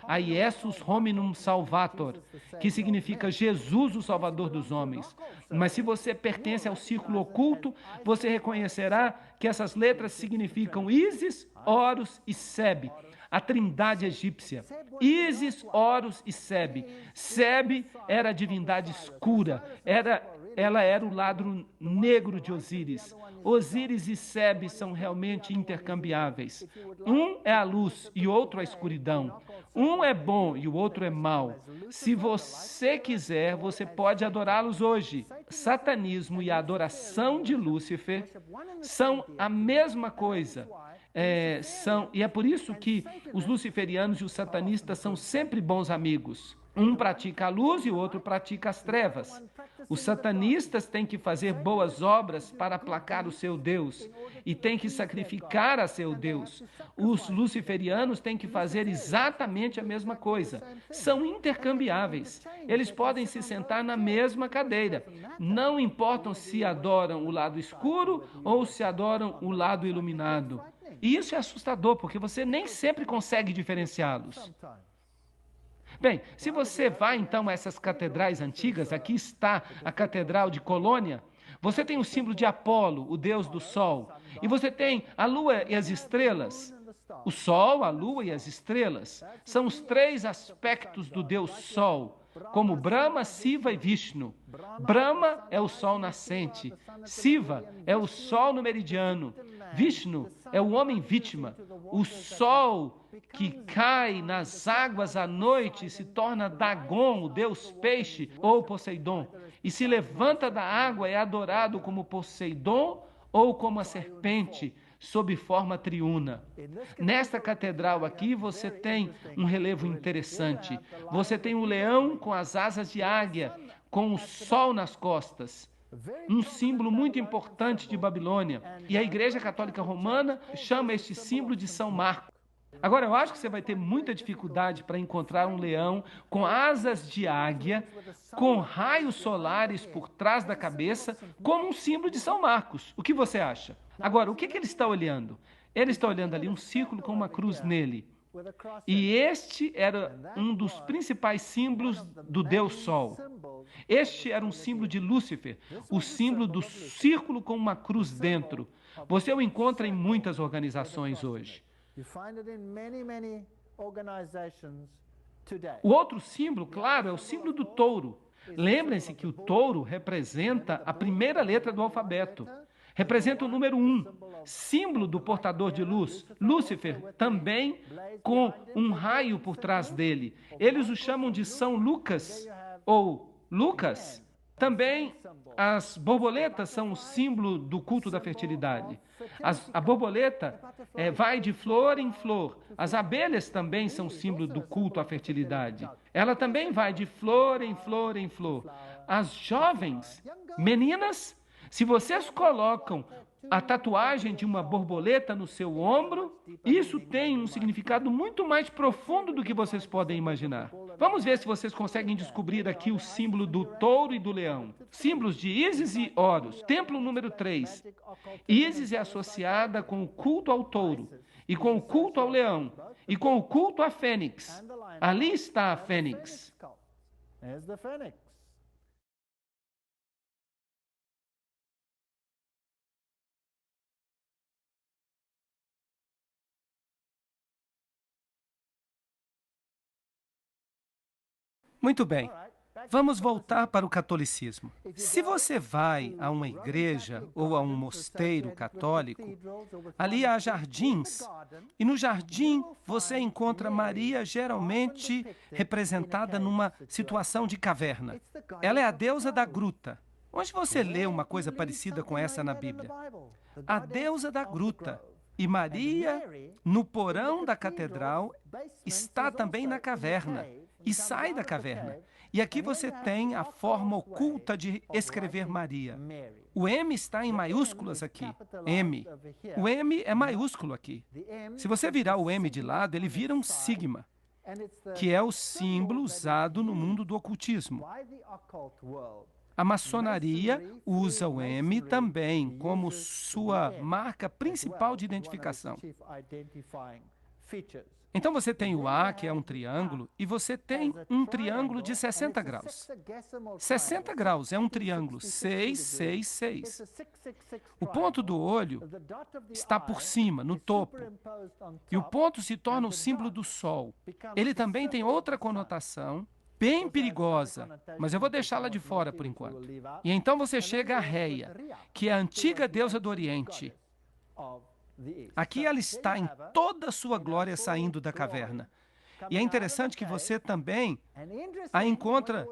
a Iesus Hominum Salvator, que significa Jesus, o Salvador dos homens. Mas se você pertence ao círculo oculto, você reconhecerá que essas letras significam Ísis, Horus e Sebe, a trindade egípcia. Ísis, Horus e Sebe. Sebe era a divindade escura, ela era o lado negro de Osíris. Osíris e Sebe são realmente intercambiáveis. Um é a luz e outro a escuridão. Um é bom e o outro é mau. Se você quiser, você pode adorá-los hoje. Satanismo e a adoração de Lúcifer são a mesma coisa. E é por isso que os luciferianos e os satanistas são sempre bons amigos. Um pratica a luz e o outro pratica as trevas. Os satanistas têm que fazer boas obras para aplacar o seu Deus e têm que sacrificar a seu Deus. Os luciferianos têm que fazer exatamente a mesma coisa. São intercambiáveis. Eles podem se sentar na mesma cadeira. Não importam se adoram o lado escuro ou se adoram o lado iluminado. E isso é assustador, porque você nem sempre consegue diferenciá-los. Bem, se você vai então a essas catedrais antigas, aqui está a Catedral de Colônia, você tem o símbolo de Apolo, o deus do sol, e você tem a lua e as estrelas. O sol, a lua e as estrelas são os três aspectos do deus sol, como Brahma, Siva e Vishnu. Brahma é o sol nascente, Siva é o sol no meridiano, Vishnu é o homem vítima. O sol que cai nas águas à noite se torna Dagon, o deus peixe, ou Poseidon, e se levanta da água, é adorado como Poseidon ou como a serpente, sob forma triuna. Nesta catedral aqui você tem um relevo interessante. Você tem o leão com as asas de águia, com o sol nas costas. Um símbolo muito importante de Babilônia. E a Igreja Católica Romana chama este símbolo de São Marcos. Agora, eu acho que você vai ter muita dificuldade para encontrar um leão com asas de águia, com raios solares por trás da cabeça, como um símbolo de São Marcos. O que você acha? Agora, o que ele está olhando? Ele está olhando ali um círculo com uma cruz nele. E este era um dos principais símbolos do Deus Sol. Este era um símbolo de Lúcifer, o símbolo do círculo com uma cruz dentro. Você o encontra em muitas organizações hoje. O outro símbolo, claro, é o símbolo do touro. Lembrem-se que o touro representa a primeira letra do alfabeto. Representa o número 1, símbolo do portador de luz. Lúcifer, também com um raio por trás dele. Eles o chamam de São Lucas ou Lucas. Também as borboletas são o símbolo do culto da fertilidade. A borboleta vai de flor em flor. As abelhas também são símbolo do culto à fertilidade. Ela também vai de flor em flor em flor. As jovens meninas, se vocês colocam a tatuagem de uma borboleta no seu ombro, isso tem um significado muito mais profundo do que vocês podem imaginar. Vamos ver se vocês conseguem descobrir aqui o símbolo do touro e do leão. Símbolos de Ísis e Horus. Templo número 3. Ísis é associada com o culto ao touro, e com o culto ao leão, e com o culto à fênix. Ali está a fênix. Muito bem, vamos voltar para o catolicismo. Se você vai a uma igreja ou a um mosteiro católico, ali há jardins, e no jardim você encontra Maria geralmente representada numa situação de caverna. Ela é a deusa da gruta. Onde você lê uma coisa parecida com essa na Bíblia? A deusa da gruta. E Maria, no porão da catedral, está também na caverna e sai da caverna. E aqui você tem a forma oculta de escrever Maria. O M está em maiúsculas aqui. M. O M é maiúsculo aqui. Se você virar o M de lado, ele vira um sigma, que é o símbolo usado no mundo do ocultismo. A maçonaria usa o M também como sua marca principal de identificação. Então você tem o A, que é um triângulo, e você tem um triângulo de 60 graus. 60 graus é um triângulo 6, 6, 6. O ponto do olho está por cima, no topo. E o ponto se torna o símbolo do Sol. Ele também tem outra conotação, bem perigosa, mas eu vou deixá-la de fora por enquanto. E então você chega a Reia, que é a antiga deusa do Oriente. Aqui ela está em toda a sua glória saindo da caverna. E é interessante que você também a encontra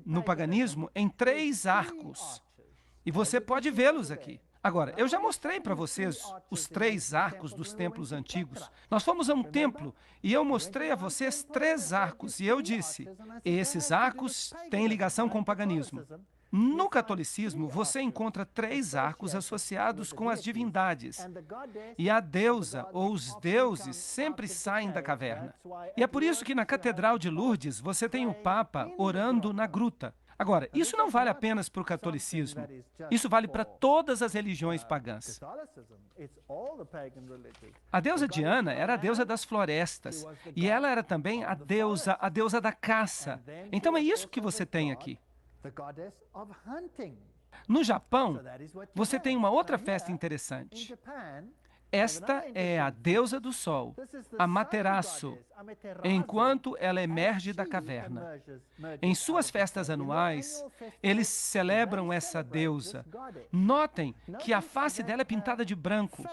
no paganismo em 3 arcos. E você pode vê-los aqui. Agora, eu já mostrei para vocês os 3 arcos dos templos antigos. Nós fomos a um templo e eu mostrei a vocês 3 arcos. E eu disse, esses arcos têm ligação com o paganismo. No catolicismo, você encontra 3 arcos associados com as divindades. E a deusa ou os deuses sempre saem da caverna. E é por isso que na Catedral de Lourdes você tem o Papa orando na gruta. Agora, isso não vale apenas para o catolicismo. Isso vale para todas as religiões pagãs. A deusa Diana era a deusa das florestas. E ela era também a deusa da caça. Então é isso que você tem aqui. No Japão, você tem uma outra festa interessante. Esta é a deusa do sol, Amaterasu, enquanto ela emerge da caverna. Em suas festas anuais, eles celebram essa deusa. Notem que a face dela é pintada de branco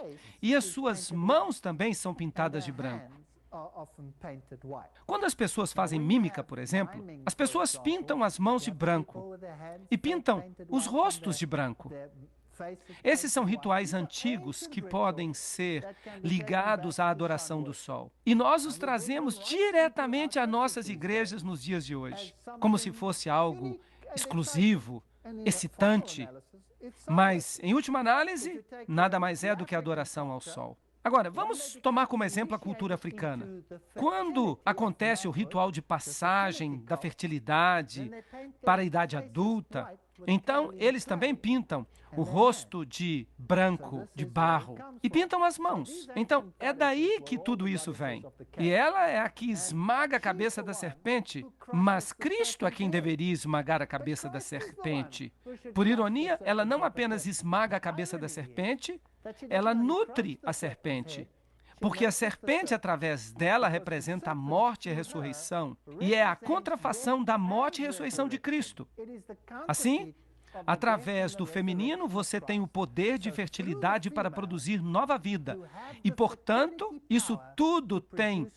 e as suas mãos também são pintadas de branco. Quando as pessoas fazem mímica, por exemplo, as pessoas pintam as mãos de branco e pintam os rostos de branco. Esses são rituais antigos que podem ser ligados à adoração do sol. E nós os trazemos diretamente às nossas igrejas nos dias de hoje, como se fosse algo exclusivo, excitante. Mas, em última análise, nada mais é do que adoração ao sol. Agora, vamos tomar como exemplo a cultura africana. Quando acontece o ritual de passagem da fertilidade para a idade adulta, então eles também pintam o rosto de branco, de barro, e pintam as mãos. Então, é daí que tudo isso vem. E ela é a que esmaga a cabeça da serpente, mas Cristo é quem deveria esmagar a cabeça da serpente. Por ironia, ela não apenas esmaga a cabeça da serpente, ela nutre a serpente. Porque a serpente, através dela, representa a morte e a ressurreição, e é a contrafação da morte e ressurreição de Cristo. Assim, através do feminino, você tem o poder de fertilidade para produzir nova vida. E, portanto, isso tudo tem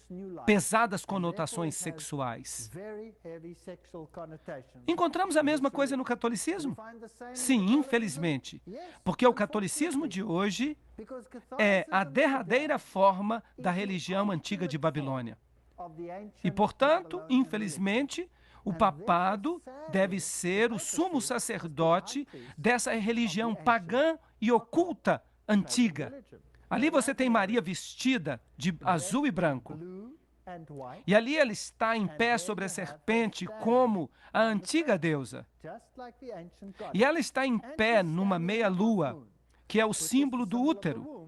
pesadas conotações sexuais. Encontramos a mesma coisa no catolicismo? Sim, infelizmente. Porque o catolicismo de hoje é a derradeira forma da religião antiga de Babilônia. E, portanto, infelizmente, o papado deve ser o sumo sacerdote dessa religião pagã e oculta antiga. Ali você tem Maria vestida de azul e branco. E ali ela está em pé sobre a serpente como a antiga deusa. E ela está em pé numa meia-lua, que é o símbolo do útero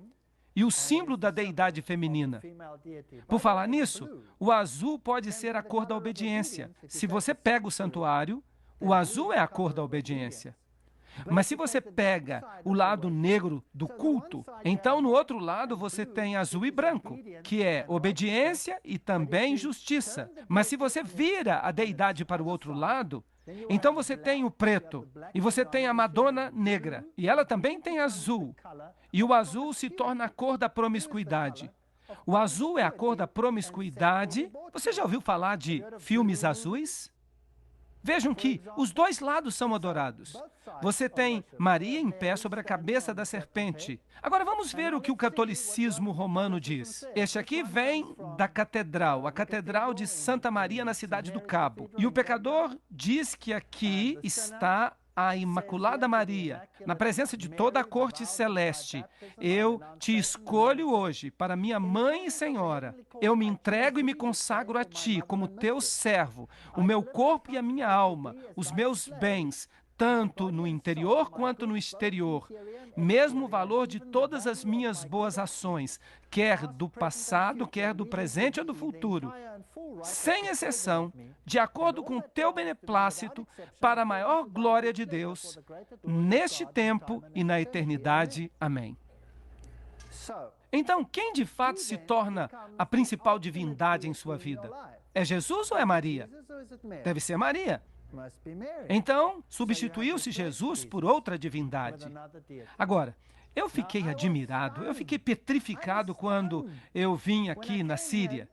e o símbolo da deidade feminina. Por falar nisso, o azul pode ser a cor da obediência. Se você pega o santuário, o azul é a cor da obediência. Mas se você pega o lado negro do culto, então no outro lado você tem azul e branco, que é obediência e também justiça. Mas se você vira a deidade para o outro lado, então você tem o preto, e você tem a Madonna negra, e ela também tem azul, e o azul se torna a cor da promiscuidade. O azul é a cor da promiscuidade. Você já ouviu falar de filmes azuis? Vejam que os dois lados são adorados. Você tem Maria em pé sobre a cabeça da serpente. Agora vamos ver o que o catolicismo romano diz. Este aqui vem da catedral, a Catedral de Santa Maria na cidade do Cabo. E o pecador diz que aqui está a Imaculada Maria, na presença de toda a corte celeste. Eu te escolho hoje para minha mãe e senhora. Eu me entrego e me consagro a ti como teu servo, o meu corpo e a minha alma, os meus bens, tanto no interior quanto no exterior, mesmo o valor de todas as minhas boas ações, quer do passado, quer do presente ou do futuro, sem exceção, de acordo com o teu beneplácito, para a maior glória de Deus, neste tempo e na eternidade. Amém. Então, quem de fato se torna a principal divindade em sua vida? É Jesus ou é Maria? Deve ser Maria. Então, substituiu-se Jesus por outra divindade. Agora, eu fiquei admirado, eu fiquei petrificado quando eu vim aqui na Síria.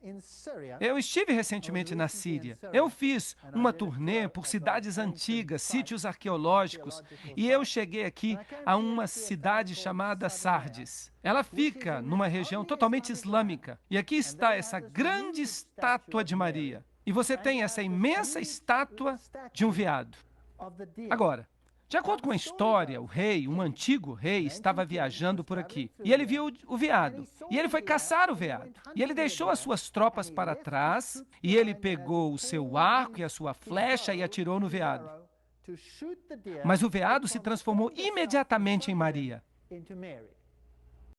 Eu estive recentemente na Síria. Eu fiz uma turnê por cidades antigas, sítios arqueológicos, e eu cheguei aqui a uma cidade chamada Sardes. Ela fica numa região totalmente islâmica. E aqui está essa grande estátua de Maria. E você tem essa imensa estátua de um veado. Agora, de acordo com a história, o rei, um antigo rei, estava viajando por aqui. E ele viu o veado. E ele foi caçar o veado. E ele deixou as suas tropas para trás. E ele pegou o seu arco e a sua flecha e atirou no veado. Mas o veado se transformou imediatamente em Maria.